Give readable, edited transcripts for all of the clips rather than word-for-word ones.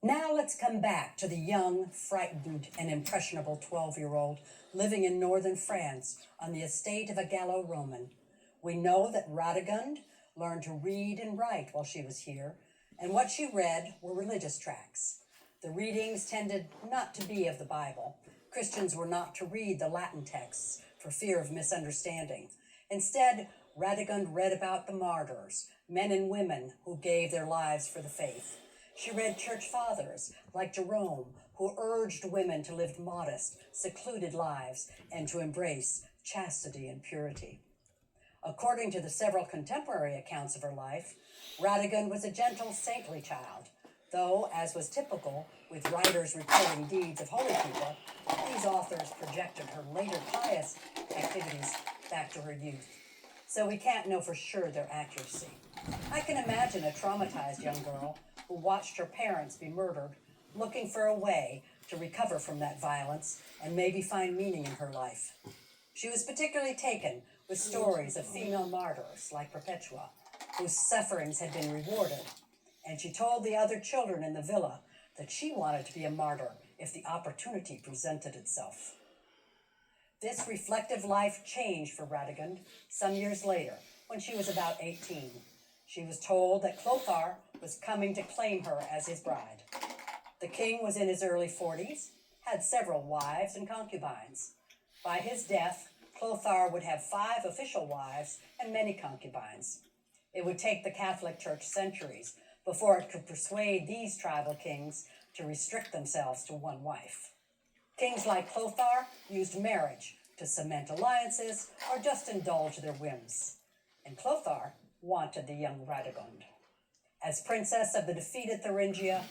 Now let's come back to the young, frightened, and impressionable 12-year-old living in northern France on the estate of a Gallo-Roman. We know that Radegund learned to read and write while she was here, and what she read were religious tracts. The readings tended not to be of the Bible. Christians were not to read the Latin texts for fear of misunderstanding. Instead, Radegund read about the martyrs, men and women who gave their lives for the faith. She read church fathers like Jerome, who urged women to live modest, secluded lives and to embrace chastity and purity. According to the several contemporary accounts of her life, Radegund was a gentle, saintly child, though, as was typical with writers recording deeds of holy people, these authors projected her later pious activities back to her youth. So we can't know for sure their accuracy. I can imagine a traumatized young girl who watched her parents be murdered, looking for a way to recover from that violence and maybe find meaning in her life. She was particularly taken with stories of female martyrs like Perpetua, whose sufferings had been rewarded, and she told the other children in the villa that she wanted to be a martyr if the opportunity presented itself. This reflective life changed for Radegund some years later, when she was about 18. She was told that Clothar was coming to claim her as his bride. The king was in his early 40s, had several wives and concubines. By his death, Clothar would have 5 official wives and many concubines. It would take the Catholic Church centuries before it could persuade these tribal kings to restrict themselves to one wife. Kings like Clothar used marriage to cement alliances or just indulge their whims. And Clothar wanted the young Radegund. As princess of the defeated Thuringia,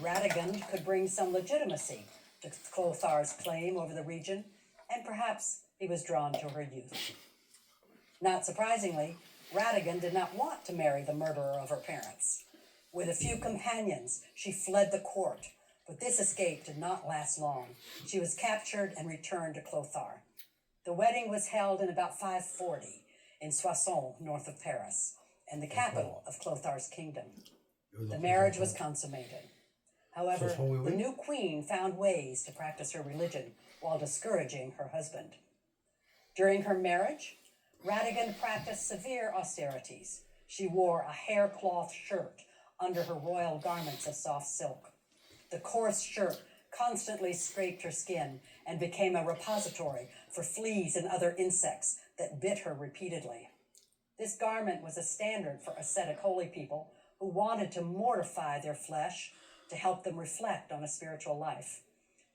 Radegund could bring some legitimacy to Clothar's claim over the region, and perhaps he was drawn to her youth. Not surprisingly, Radegund did not want to marry the murderer of her parents. With a few companions, she fled the court, but this escape did not last long. She was captured and returned to Clothar. The wedding was held in about 540 in Soissons, north of Paris, and the capital of Clothar's kingdom. The marriage was consummated. However, the new queen found ways to practice her religion while discouraging her husband. During her marriage, Radegund practiced severe austerities. She wore a haircloth shirt under her royal garments of soft silk. The coarse shirt constantly scraped her skin and became a repository for fleas and other insects that bit her repeatedly. This garment was a standard for ascetic holy people who wanted to mortify their flesh to help them reflect on a spiritual life.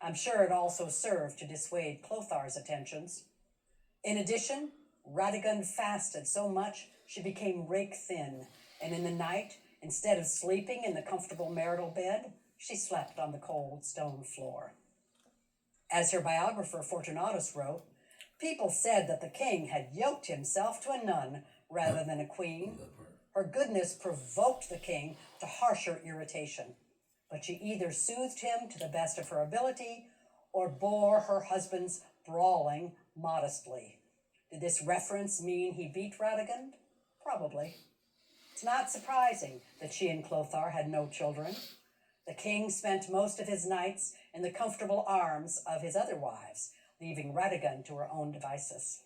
I'm sure it also served to dissuade Clothar's attentions. In addition, Radegund fasted so much she became rake thin, and in the night, instead of sleeping in the comfortable marital bed, she slept on the cold stone floor. As her biographer Fortunatus wrote, people said that the king had yoked himself to a nun rather than a queen. Her goodness provoked the king to harsher irritation, but she either soothed him to the best of her ability or bore her husband's brawling modestly. Did this reference mean he beat Radegund? Probably. It's not surprising that she and Clothar had no children. The king spent most of his nights in the comfortable arms of his other wives, leaving Radegund to her own devices.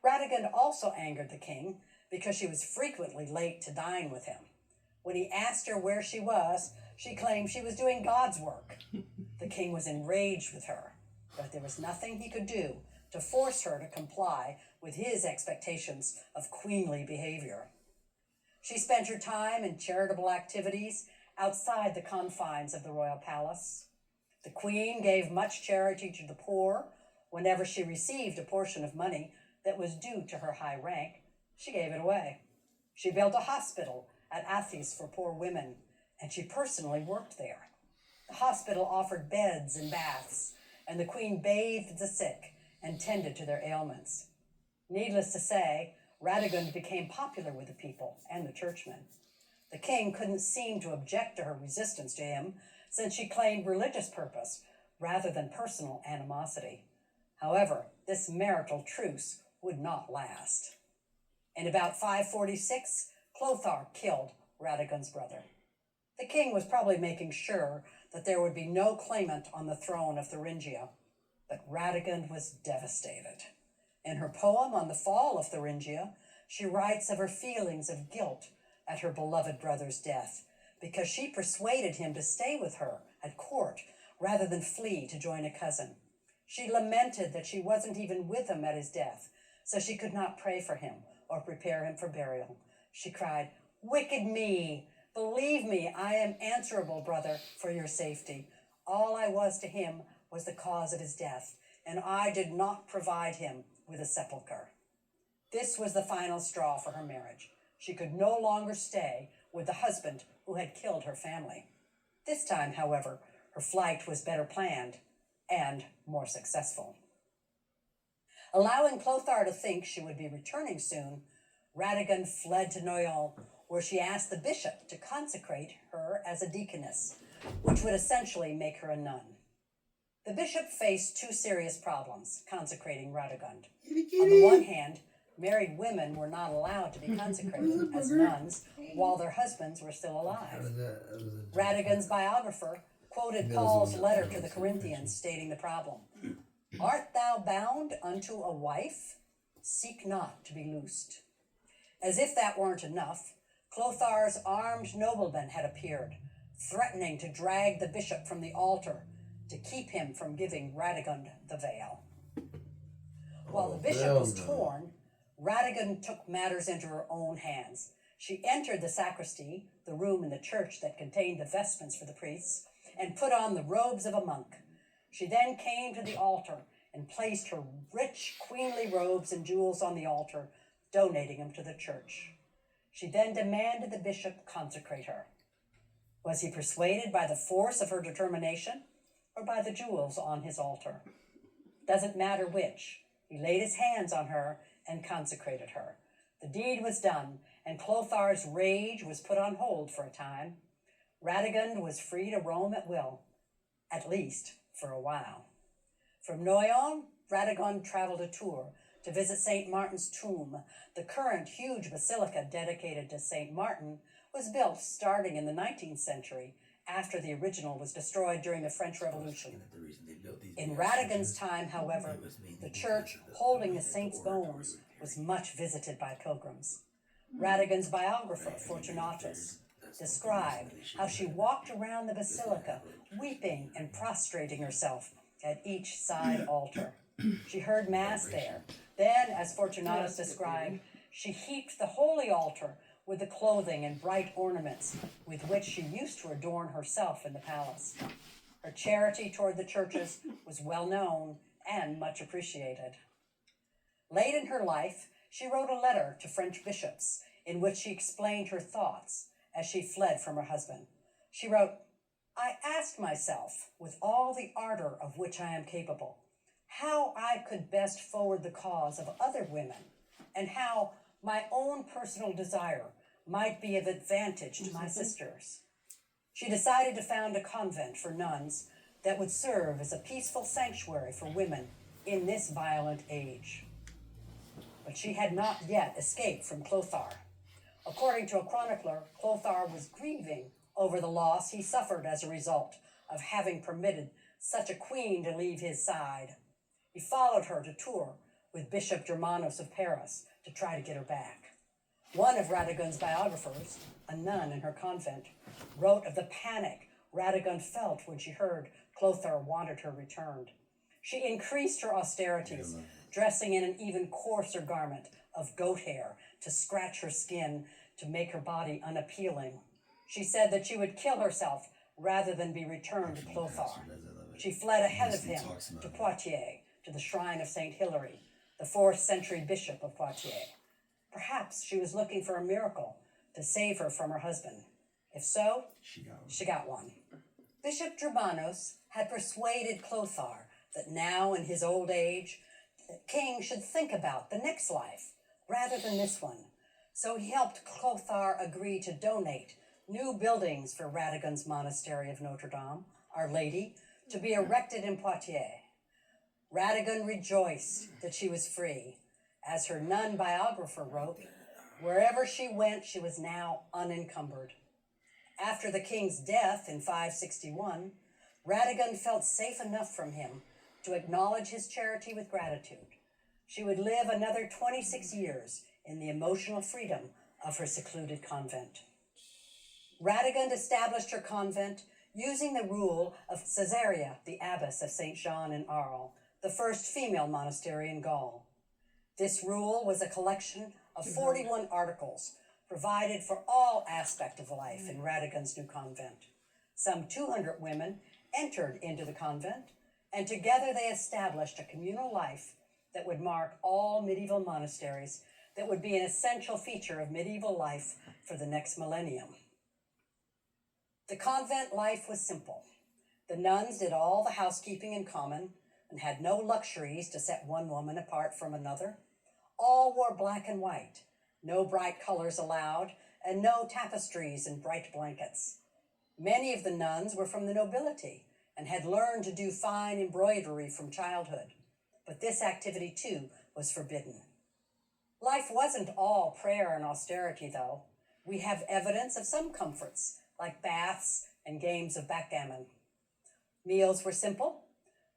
Radegund also angered the king because she was frequently late to dine with him. When he asked her where she was, she claimed she was doing God's work. The king was enraged with her, but there was nothing he could do to force her to comply with his expectations of queenly behavior. She spent her time in charitable activities outside the confines of the royal palace. The queen gave much charity to the poor. Whenever she received a portion of money that was due to her high rank, she gave it away. She built a hospital at Athis for poor women, and she personally worked there. The hospital offered beds and baths, and the queen bathed the sick and tended to their ailments. Needless to say, Radegund became popular with the people and the churchmen. The king couldn't seem to object to her resistance to him, since she claimed religious purpose rather than personal animosity. However, this marital truce would not last. In about 546, Clothar killed Radegund's brother. The king was probably making sure that there would be no claimant on the throne of Thuringia, but Radegund was devastated. In her poem on the fall of Thuringia, she writes of her feelings of guilt at her beloved brother's death, because she persuaded him to stay with her at court rather than flee to join a cousin. She lamented that she wasn't even with him at his death, so she could not pray for him or prepare him for burial. She cried, "Wicked me! Believe me, I am answerable, brother, for your safety. All I was to him was the cause of his death, and I did not provide him with a sepulchre." This was the final straw for her marriage. She could no longer stay with the husband who had killed her family. This time, however, her flight was better planned and more successful. Allowing Clothar to think she would be returning soon, Radegund fled to Noyon, where she asked the bishop to consecrate her as a deaconess, which would essentially make her a nun. The bishop faced two serious problems consecrating Radegund. On the one hand, married women were not allowed to be consecrated as nuns while their husbands were still alive. Radegund's biographer quoted Paul's letter to the Corinthians stating the problem. "Art thou bound unto a wife? Seek not to be loosed." As if that weren't enough, Clothar's armed noblemen had appeared, threatening to drag the bishop from the altar to keep him from giving Radegund the veil. While the bishop was torn, Radegund took matters into her own hands. She entered the sacristy, the room in the church that contained the vestments for the priests, and put on the robes of a monk. She then came to the altar and placed her rich, queenly robes and jewels on the altar, donating them to the church. She then demanded the bishop consecrate her. Was he persuaded by the force of her determination or by the jewels on his altar? Doesn't matter which. He laid his hands on her and consecrated her. The deed was done, and Clothar's rage was put on hold for a time. Radegund was free to roam at will, at least for a while. From Noyon, Radegund traveled to Tours to visit St. Martin's tomb. The current huge basilica dedicated to St. Martin was built starting in the 19th century, after the original was destroyed during the French Revolution. In Radegund's time, however, the church holding the saint's bones was much visited by pilgrims. Radegund's biographer, Fortunatus, described how she walked around the basilica, weeping and prostrating herself at each side altar. She heard Mass there. Then, as Fortunatus described, she heaped the holy altar with the clothing and bright ornaments with which she used to adorn herself in the palace. Her charity toward the churches was well known and much appreciated. Late in her life, she wrote a letter to French bishops in which she explained her thoughts as she fled from her husband. She wrote, "I asked myself, with all the ardor of which I am capable, how I could best forward the cause of other women, and how my own personal desire might be of advantage to my sisters." She decided to found a convent for nuns that would serve as a peaceful sanctuary for women in this violent age. But she had not yet escaped from Clothar. According to a chronicler, Clothar was grieving over the loss he suffered as a result of having permitted such a queen to leave his side. He followed her to Tours with Bishop Germanus of Paris to try to get her back. One of Radegund's biographers, a nun in her convent, wrote of the panic Radegund felt when she heard Clothar wanted her returned. She increased her austerities, dressing in an even coarser garment of goat hair to scratch her skin to make her body unappealing. She said that she would kill herself rather than be returned to Clothar. She fled ahead of him to Poitiers, to the shrine of St. Hilary, the 4th century bishop of Poitiers. Perhaps she was looking for a miracle to save her from her husband. If so, she got one. Bishop Germanus had persuaded Clothar that now in his old age, the king should think about the next life rather than this one. So he helped Clothar agree to donate new buildings for Radegund's monastery of Notre Dame, Our Lady, to be erected in Poitiers. Radegund rejoiced that she was free. As her nun biographer wrote, wherever she went, she was now unencumbered. After the king's death in 561, Radegund felt safe enough from him to acknowledge his charity with gratitude. She would live another 26 years in the emotional freedom of her secluded convent. Radegund established her convent using the rule of Caesarea, the abbess of St. Jean in Arles, the first female monastery in Gaul. This rule was a collection of 41 articles provided for all aspects of life in Radegund's new convent. Some 200 women entered into the convent, and together they established a communal life that would mark all medieval monasteries, that would be an essential feature of medieval life for the next millennium. The convent life was simple. The nuns did all the housekeeping in common and had no luxuries to set one woman apart from another. All wore black and white, no bright colors allowed, and no tapestries and bright blankets. Many of the nuns were from the nobility and had learned to do fine embroidery from childhood, but this activity too was forbidden. Life wasn't all prayer and austerity, though. We have evidence of some comforts, like baths and games of backgammon. Meals were simple.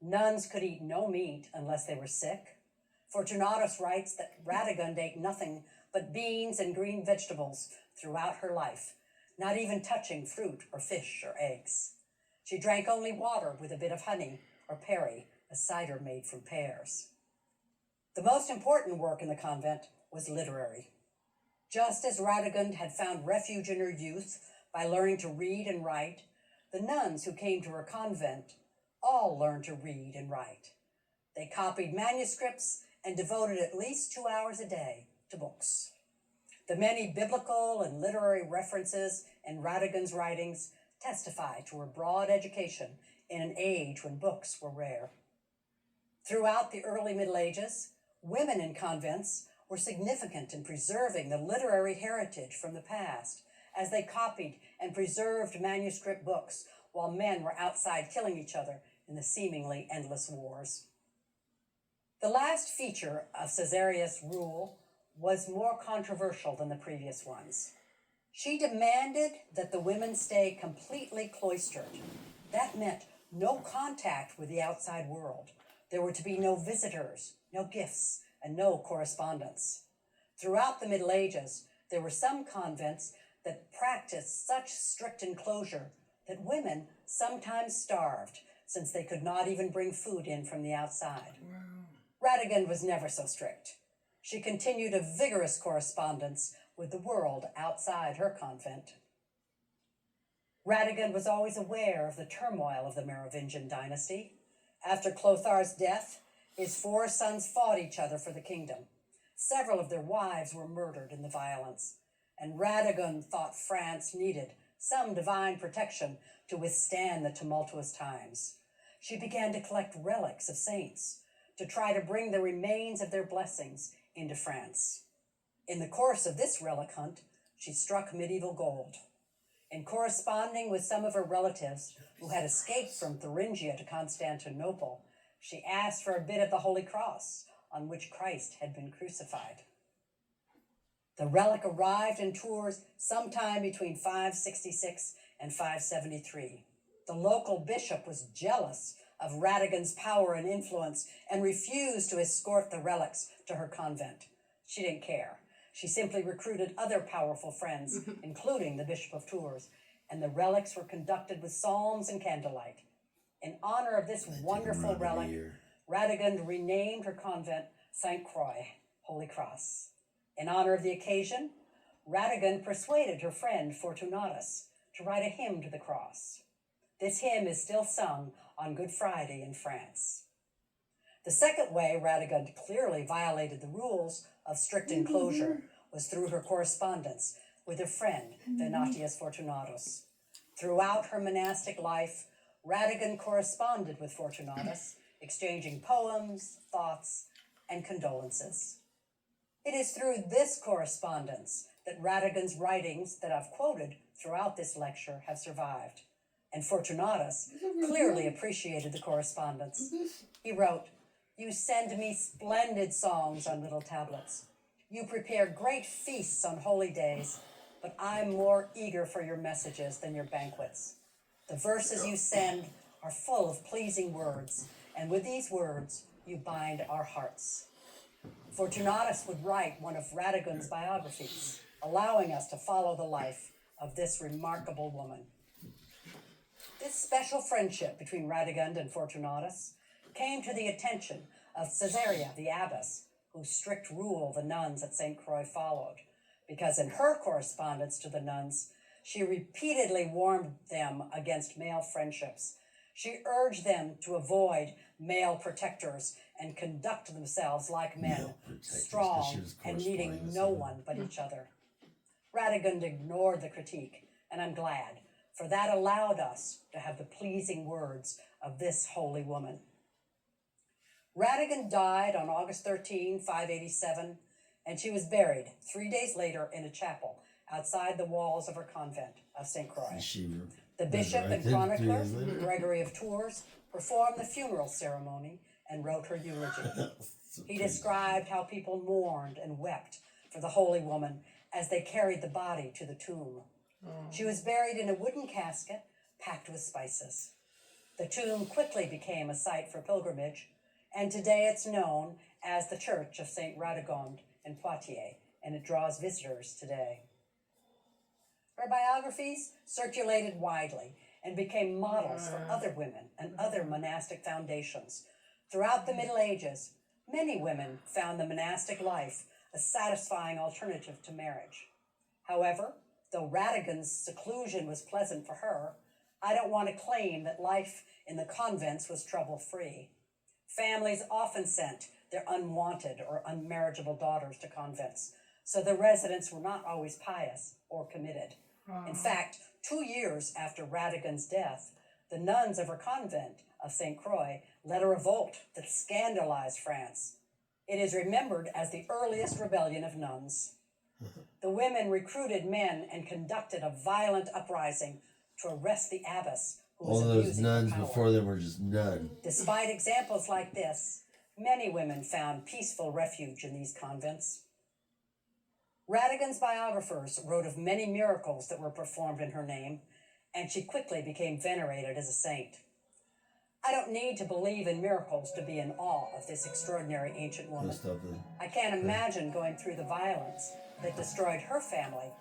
Nuns could eat no meat unless they were sick. Fortunatus writes that Radegund ate nothing but beans and green vegetables throughout her life, not even touching fruit or fish or eggs. She drank only water with a bit of honey or perry, a cider made from pears. The most important work in the convent was literary. Just as Radegund had found refuge in her youth by learning to read and write, the nuns who came to her convent all learned to read and write. They copied manuscripts and devoted at least 2 hours a day to books. The many biblical and literary references in Radegund's writings testify to her broad education in an age when books were rare. Throughout the early Middle Ages, women in convents were significant in preserving the literary heritage from the past, as they copied and preserved manuscript books while men were outside killing each other in the seemingly endless wars. The last feature of Caesarea's rule was more controversial than the previous ones. She demanded that the women stay completely cloistered. That meant no contact with the outside world. There were to be no visitors, no gifts, and no correspondence. Throughout the Middle Ages, there were some convents that practiced such strict enclosure that women sometimes starved, since they could not even bring food in from the outside. Wow. Radegund was never so strict. She continued a vigorous correspondence with the world outside her convent. Radegund was always aware of the turmoil of the Merovingian dynasty. After Clothar's death, his 4 sons fought each other for the kingdom. Several of their wives were murdered in the violence, and Radegund thought France needed some divine protection to withstand the tumultuous times. She began to collect relics of saints, to try to bring the remains of their blessings into France. In the course of this relic hunt, she struck medieval gold. In corresponding with some of her relatives who had escaped from Thuringia to Constantinople, she asked for a bit of the Holy Cross on which Christ had been crucified. The relic arrived in Tours sometime between 566 and 573. The local bishop was jealous of Radegund's power and influence and refused to escort the relics to her convent. She didn't care. She simply recruited other powerful friends, including the Bishop of Tours, and the relics were conducted with psalms and candlelight. In honor of this wonderful relic, Radegund renamed her convent Sainte Croix, Holy Cross. In honor of the occasion, Radegund persuaded her friend Fortunatus to write a hymn to the cross. This hymn is still sung on Good Friday in France. The second way Radegund clearly violated the rules of strict enclosure was through her correspondence with her friend Venatius Fortunatus. Throughout her monastic life, Radegund corresponded with Fortunatus, exchanging poems, thoughts, and condolences. It is through this correspondence that Radegund's writings that I've quoted throughout this lecture have survived, and Fortunatus clearly appreciated the correspondence. He wrote, "You send me splendid songs on little tablets. You prepare great feasts on holy days. but I'm more eager for your messages than your banquets. The verses you send are full of pleasing words, and with these words you bind our hearts. Fortunatus would write one of Radegund's biographies, allowing us to follow the life of this remarkable woman. This special friendship between Radegund and Fortunatus came to the attention of Caesarea, the abbess, whose strict rule the nuns at St. Croix followed, because in her correspondence to the nuns, she repeatedly warned them against male friendships. She urged them to avoid male protectors and conduct themselves like men, strong and needing no one but each other. Radegund ignored the critique, and I'm glad, for that allowed us to have the pleasing words of this holy woman. Radegund died on August 13, 587, and she was buried 3 days later in a chapel outside the walls of her convent of St. Croix. The bishop and chronicler, Gregory of Tours, performed the funeral ceremony and wrote her eulogy. He described how people mourned and wept for the holy woman as they carried the body to the tomb. She was buried in a wooden casket packed with spices. The tomb quickly became a site for pilgrimage, and today it's known as the Church of St. Radegund in Poitiers, and it draws visitors today. Her biographies circulated widely and became models for other women and other monastic foundations. Throughout the Middle Ages, many women found the monastic life a satisfying alternative to marriage. However, though Radegund's seclusion was pleasant for her, I don't want to claim that life in the convents was trouble-free. Families often sent their unwanted or unmarriageable daughters to convents, so the residents were not always pious or committed. In fact, 2 years after Radegund's death, the nuns of her convent of St. Croix led a revolt that scandalized France. It is remembered as the earliest rebellion of nuns. The women recruited men and conducted a violent uprising to arrest the abbess who was All those abusing nuns her power. before them were just none. Despite examples like this, many women found peaceful refuge in these convents. Radegund's biographers wrote of many miracles that were performed in her name, and she quickly became venerated as a saint. I don't need to believe in miracles to be in awe of this extraordinary ancient woman. I can't imagine going through the violence that destroyed her family